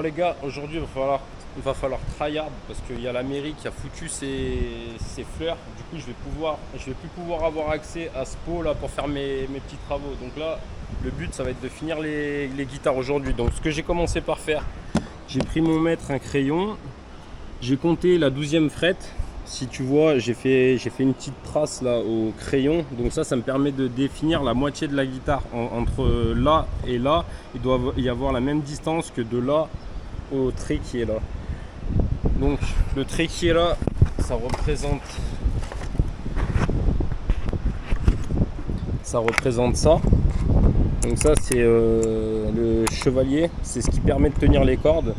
les gars, aujourd'hui il va falloir tryhard parce qu'il y a la mairie qui a foutu ses fleurs. Du coup je vais plus pouvoir avoir accès à ce pot là pour faire mes petits travaux. Donc là le but ça va être de finir les guitares aujourd'hui. Donc ce que j'ai commencé par faire, j'ai pris mon mètre, un crayon, j'ai compté la 12e frette. Si tu vois, j'ai fait une petite trace là au crayon. Donc ça me permet de définir la moitié de la guitare. Entre là et là, il doit y avoir la même distance que de là au trait qui est là. Donc le trait qui est là, ça représente ça. Donc ça c'est le chevalier, c'est ce qui permet de tenir les cordes.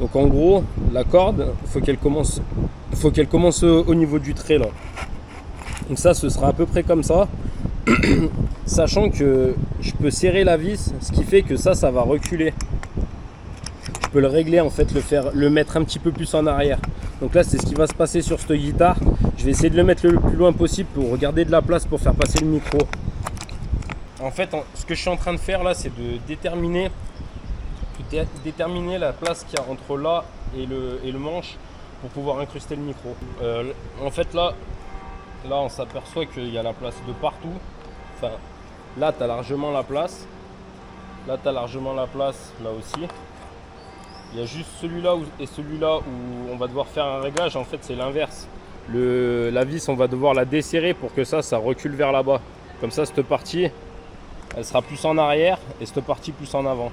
Donc en gros, la corde, faut qu'elle commence au niveau du trait là. Donc ça, ce sera à peu près comme ça. Sachant que je peux serrer la vis, ce qui fait que ça va reculer. Je peux le régler en fait, le mettre un petit peu plus en arrière. Donc là, c'est ce qui va se passer sur cette guitare. Je vais essayer de le mettre le plus loin possible pour garder de la place pour faire passer le micro. En fait, ce que je suis en train de faire là, c'est de déterminer la place qu'il y a entre là et le manche pour pouvoir incruster le micro. En fait là on s'aperçoit qu'il y a la place de partout. Enfin là tu as largement la place. Là tu as largement la place, là aussi. Il y a juste celui-là et celui-là où on va devoir faire un réglage. En fait c'est l'inverse. La vis on va devoir la desserrer pour que ça recule vers là-bas. Comme ça cette partie elle sera plus en arrière et cette partie plus en avant.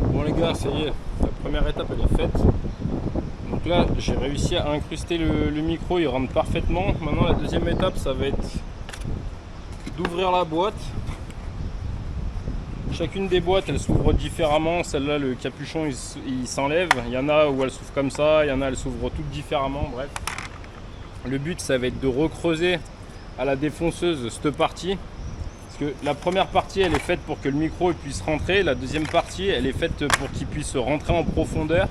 Bon les gars, ça y est, la première étape elle est faite. Donc là j'ai réussi à incruster le micro, il rentre parfaitement. Maintenant la deuxième étape ça va être d'ouvrir la boîte. Chacune des boîtes elle s'ouvre différemment. Celle-là le capuchon il s'enlève. Il y en a où elle s'ouvre comme ça, il y en a elles s'ouvrent toutes différemment, bref. Le but ça va être de recreuser à la défonceuse cette partie. Parce que la première partie elle est faite pour que le micro puisse rentrer, la deuxième partie elle est faite pour qu'il puisse rentrer en profondeur.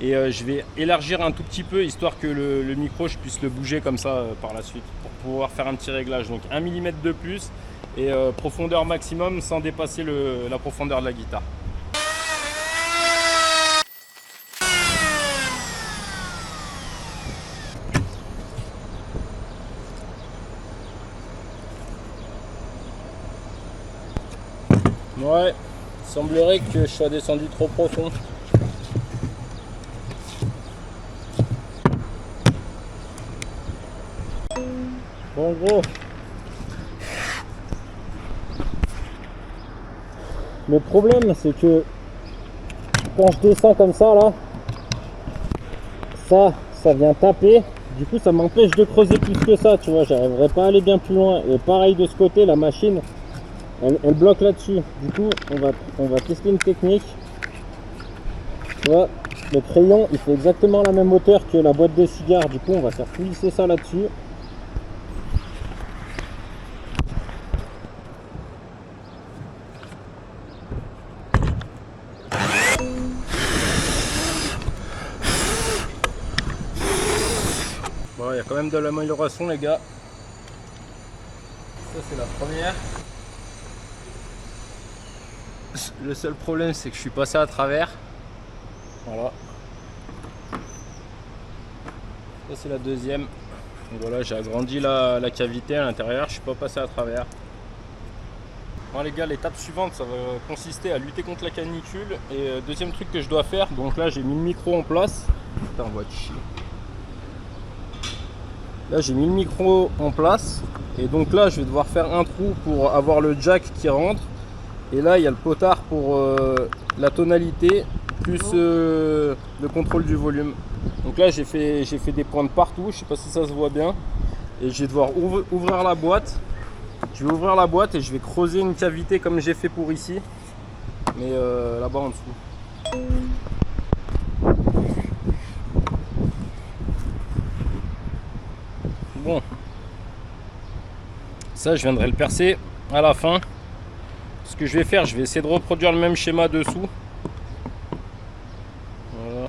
Et je vais élargir un tout petit peu histoire que le micro je puisse le bouger comme ça par la suite pour pouvoir faire un petit réglage. Donc 1 mm de plus et profondeur maximum sans dépasser la profondeur de la guitare. Ouais, il semblerait que je sois descendu trop profond. Bon, gros, le problème c'est que quand je descends comme ça là, ça vient taper. Du coup ça m'empêche de creuser plus que ça, tu vois, j'arriverai pas à aller bien plus loin. Et pareil de ce côté, la machine elle bloque là-dessus. Du coup on va tester une technique. Tu vois, Le crayon, il fait exactement la même hauteur que la boîte de cigares. Du coup, on va faire coulisser ça là-dessus. Bon, il y a quand même de l'amélioration, les gars. Ça, c'est la première. Le seul problème, c'est que je suis passé à travers. Voilà. Ça, c'est la deuxième. Donc voilà, j'ai agrandi la cavité à l'intérieur. Je suis pas passé à travers. Bon, les gars, l'étape suivante, ça va consister à lutter contre la canicule. Et deuxième truc que je dois faire, donc là, j'ai mis le micro en place. Putain, on va te chier. Là, j'ai mis le micro en place. Et donc là, je vais devoir faire un trou pour avoir le jack qui rentre. Et là, il y a le potard pour la tonalité, plus le contrôle du volume. Donc là, j'ai fait des pointes partout. Je sais pas si ça se voit bien. Et je vais devoir ouvrir la boîte. Je vais ouvrir la boîte et je vais creuser une cavité comme j'ai fait pour ici. Mais là-bas en dessous. Bon. Ça, je viendrai le percer à la fin. Ce que je vais faire, je vais essayer de reproduire le même schéma dessous. Voilà.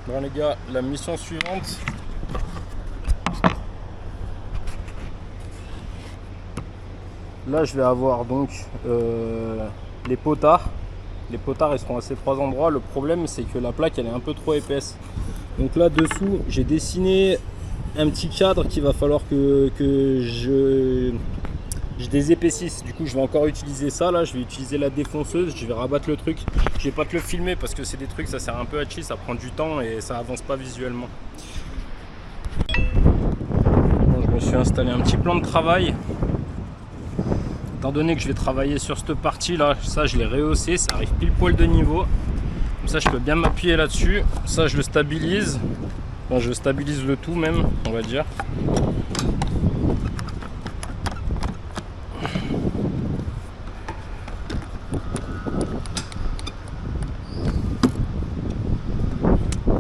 Bon les gars, la mission suivante. Là je vais avoir donc les potards. Les potards ils seront à ces trois endroits. Le problème c'est que la plaque elle est un peu trop épaisse. Donc là dessous j'ai dessiné un petit cadre qu'il va falloir que je désépaississe. Du coup je vais encore utiliser ça là, je vais utiliser la défonceuse, je vais rabattre le truc. Je vais pas te le filmer parce que c'est des trucs, ça sert un peu à chier, ça prend du temps et ça avance pas visuellement. Bon, je me suis installé un petit plan de travail. Étant donné que je vais travailler sur cette partie là, ça je l'ai rehaussé, ça arrive pile poil de niveau. Comme ça je peux bien m'appuyer là-dessus. Ça je le stabilise. Enfin, je stabilise le tout même, on va dire.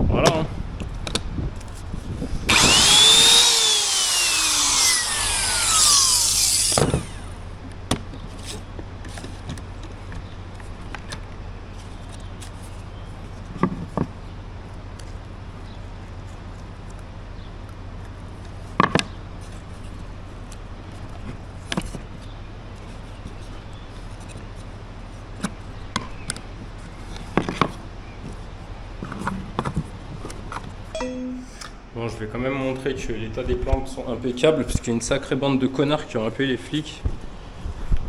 Voilà. Hein. Bon, je vais quand même montrer que l'état des plantes sont impeccables parce qu'il y a une sacrée bande de connards qui ont appelé les flics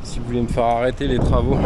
si vous voulez me faire arrêter les travaux.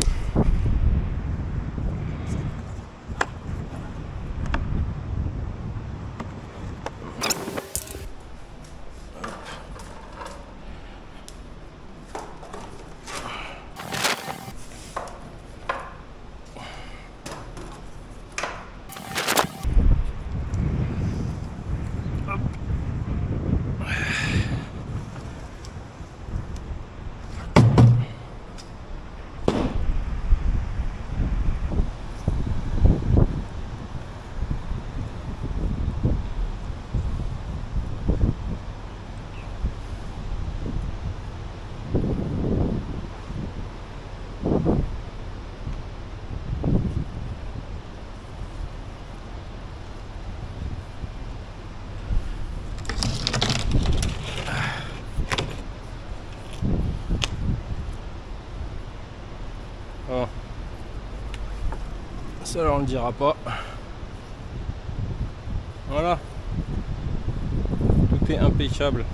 Oh. Ça on le dira pas. Voilà. Tout est impeccable.